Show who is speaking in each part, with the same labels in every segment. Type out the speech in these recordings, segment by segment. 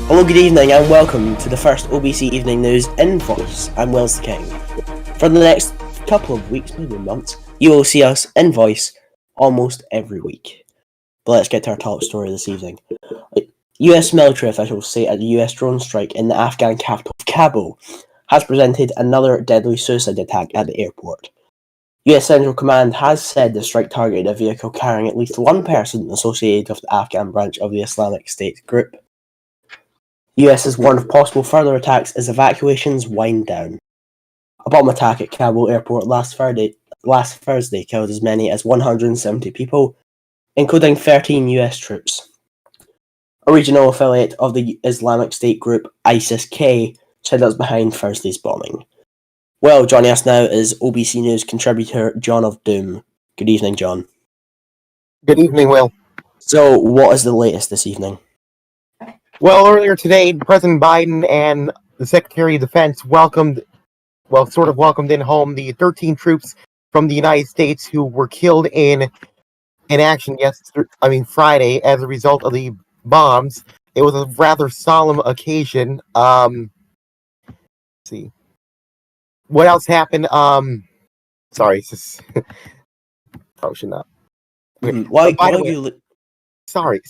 Speaker 1: Hello, good evening, and welcome to the first OBC Evening News in voice. I'm Wills the King. For the next couple of weeks, maybe months, you will see us in voice almost every week. But let's get to our top story this evening. US military officials say a US drone strike in the Afghan capital of Kabul has presented another deadly suicide attack at the airport. US Central Command has said the strike targeted a vehicle carrying at least one person associated with the Afghan branch of the Islamic State group. US has warned of possible further attacks as evacuations wind down. A bomb attack at Kabul airport last Thursday killed as many as 170 people, including 13 US troops. A regional affiliate of the Islamic State group ISIS-K said it was behind Thursday's bombing. Well, joining us now is OBC News contributor John of Doom. Good evening, John.
Speaker 2: Good evening, Will.
Speaker 1: So, what is the latest this evening?
Speaker 2: Well, earlier today, President Biden and the Secretary of Defense welcomed in home the 13 troops from the United States who were killed in action Friday as a result of the bombs. It was a rather solemn occasion. Let's see. What else happened? Sorry, it's just probably should not. Sorry.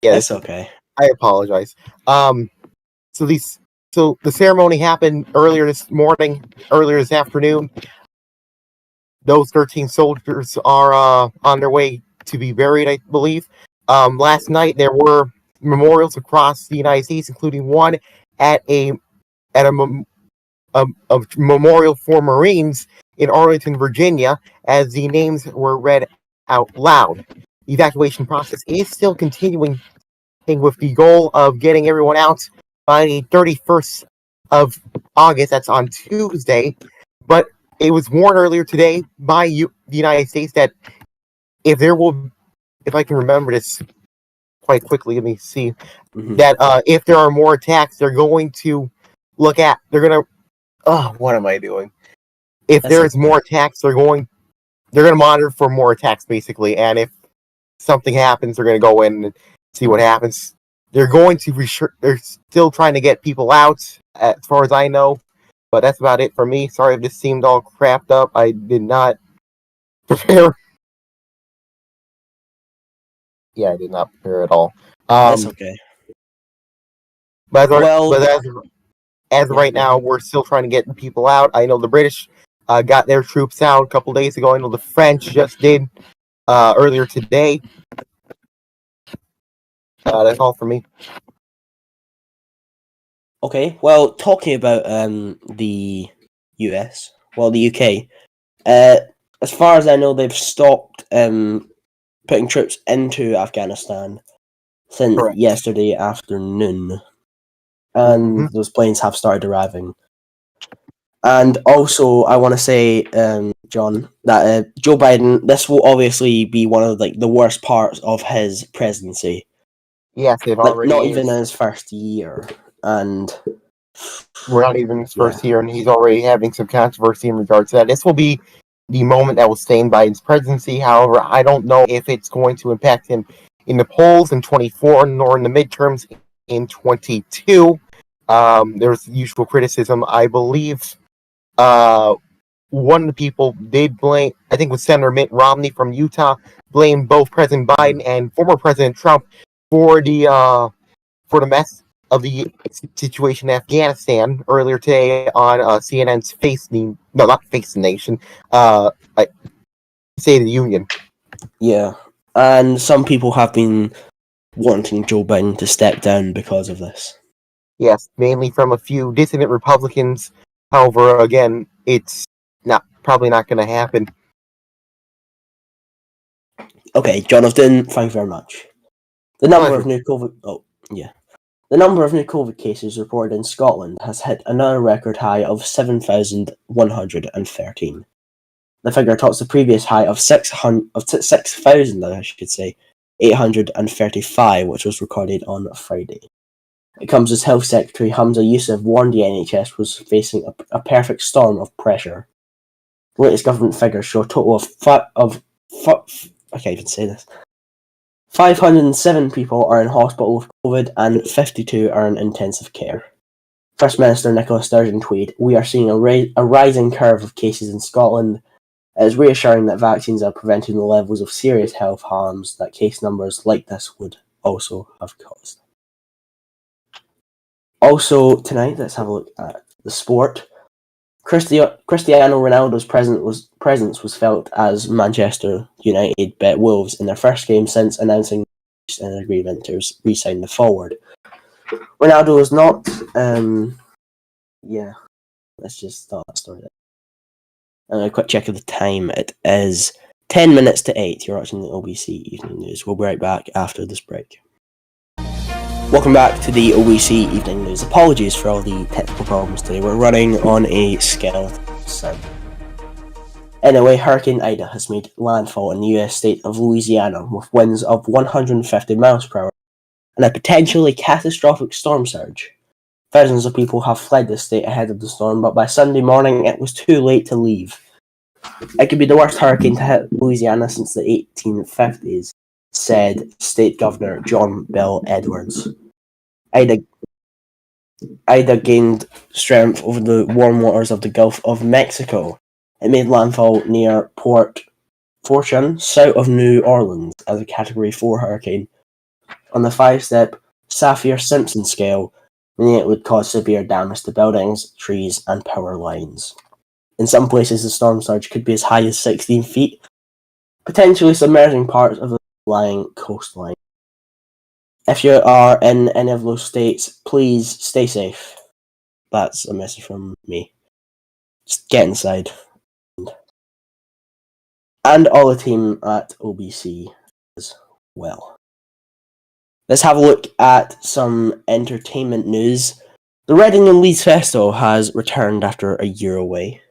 Speaker 2: Yeah,
Speaker 1: that's okay.
Speaker 2: I apologize. So the ceremony happened earlier this afternoon. Those 13 soldiers are on their way to be buried, I believe. Last night there were memorials across the United States, including one at a memorial for Marines in Arlington, Virginia, as the names were read out loud. The evacuation process is still continuing, with the goal of getting everyone out by the 31st of August. That's on Tuesday. But it was warned earlier today by the United States that if I can remember this quite quickly, let me see, that if there are more attacks, they're going to what am I doing? If there's more attacks, they're going to monitor for more attacks, basically. And if something happens, they're going to go in and see what happens. They're still trying to get people out, as far as I know. But that's about it for me. Sorry if this seemed all crapped up. I did not prepare. Yeah, I did not prepare at all.
Speaker 1: That's okay.
Speaker 2: But as right now, we're still trying to get people out. I know the British got their troops out a couple days ago. I know the French just did earlier today. That's all for me.
Speaker 1: Okay, well, talking about the US, the UK, as far as I know, they've stopped putting troops into Afghanistan since yesterday afternoon, and those planes have started arriving. And also, I want to say, John, that Joe Biden, this will obviously be one of the worst parts of his presidency.
Speaker 2: Yes, they've already.
Speaker 1: Not even in his first year, and
Speaker 2: we're not even in his first year, and he's already having some controversy in regards to that. This will be the moment that will stay in Biden's presidency. However, I don't know if it's going to impact him in the polls in 24, nor in the midterms in 22. There's usual criticism. I believe one of the people did blame, I think it was Senator Mitt Romney from Utah, blamed both President Biden and former President Trump for the mess of the situation in Afghanistan earlier today on CNN's Face the Nation, State of the Union.
Speaker 1: Yeah, and some people have been wanting Joe Biden to step down because of this.
Speaker 2: Yes, mainly from a few dissident Republicans. However, again, it's probably not going to happen.
Speaker 1: Okay, Jonathan, thank you very much. The number of new COVID cases reported in Scotland has hit another record high of 7,113. The figure tops the previous high of 6,835, which was recorded on Friday. It comes as Health Secretary Hamza Youssef warned the NHS was facing a perfect storm of pressure. The latest government figures show a total of I can't even say this. 507 people are in hospital with COVID and 52 are in intensive care. First Minister Nicola Sturgeon tweeted, "We are seeing a rising curve of cases in Scotland. It is reassuring that vaccines are preventing the levels of serious health harms that case numbers like this would also have caused." Also tonight, let's have a look at the sport. Cristiano Ronaldo's presence was felt as Manchester United bet Wolves in their first game since announcing an agreement to re-sign the forward. Ronaldo is not. Let's just start that story there. A quick check of the time. It is 10 minutes to 8. You're watching the OBC Evening News. We'll be right back after this break. Welcome back to the OBC Evening News. Apologies for all the technical problems today. We're running on a skeleton server. Anyway, Hurricane Ida has made landfall in the US state of Louisiana with winds of 150 miles per hour and a potentially catastrophic storm surge. Thousands of people have fled the state ahead of the storm, but by Sunday morning it was too late to leave. It could be the worst hurricane to hit Louisiana since the 1850s, said State Governor John Bell Edwards. Ida gained strength over the warm waters of the Gulf of Mexico. It made landfall near Port Fortune, south of New Orleans, as a Category 4 hurricane on the 5-step Saffir-Simpson scale, meaning it would cause severe damage to buildings, trees, and power lines. In some places, the storm surge could be as high as 16 feet, potentially submerging parts of the lying coastline. If you are in any of those states, please stay safe. That's a message from me. Just get inside. And all the team at OBC as well. Let's have a look at some entertainment news. The Reading and Leeds Festival has returned after a year away.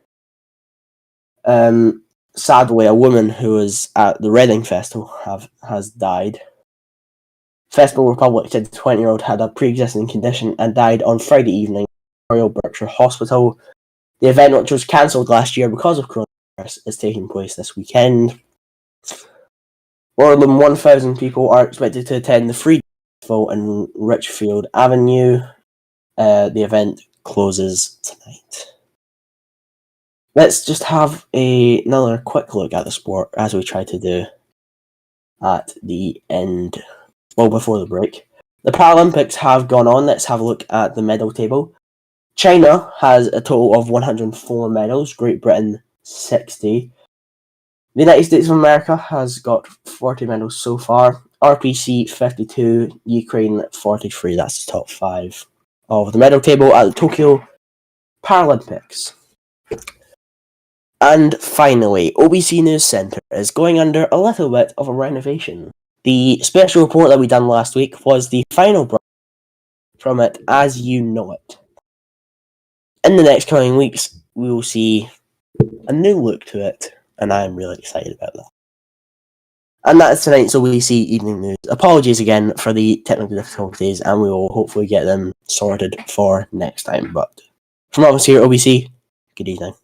Speaker 1: Sadly, a woman who was at the Reading Festival has died. Festival Republic said the 20-year-old had a pre-existing condition and died on Friday evening at Royal Berkshire Hospital. The event, which was cancelled last year because of coronavirus, is taking place this weekend. More than 1,000 people are expected to attend the Free Festival in Richfield Avenue. The event closes tonight. Let's just have another quick look at the sport, as we try to do at the end. Well, before the break. The Paralympics have gone on. Let's have a look at the medal table. China has a total of 104 medals. Great Britain, 60. The United States of America has got 40 medals so far. RPC, 52. Ukraine, 43. That's the top 5 of the medal table at the Tokyo Paralympics. And finally, OBC News Centre is going under a little bit of a renovation. The special report that we done last week was the final broadcast from it as you know it. In the next coming weeks, we will see a new look to it, and I'm really excited about that. And that's tonight's OBC Evening News. Apologies again for the technical difficulties, and we will hopefully get them sorted for next time. But from all of us here at OBC, good evening.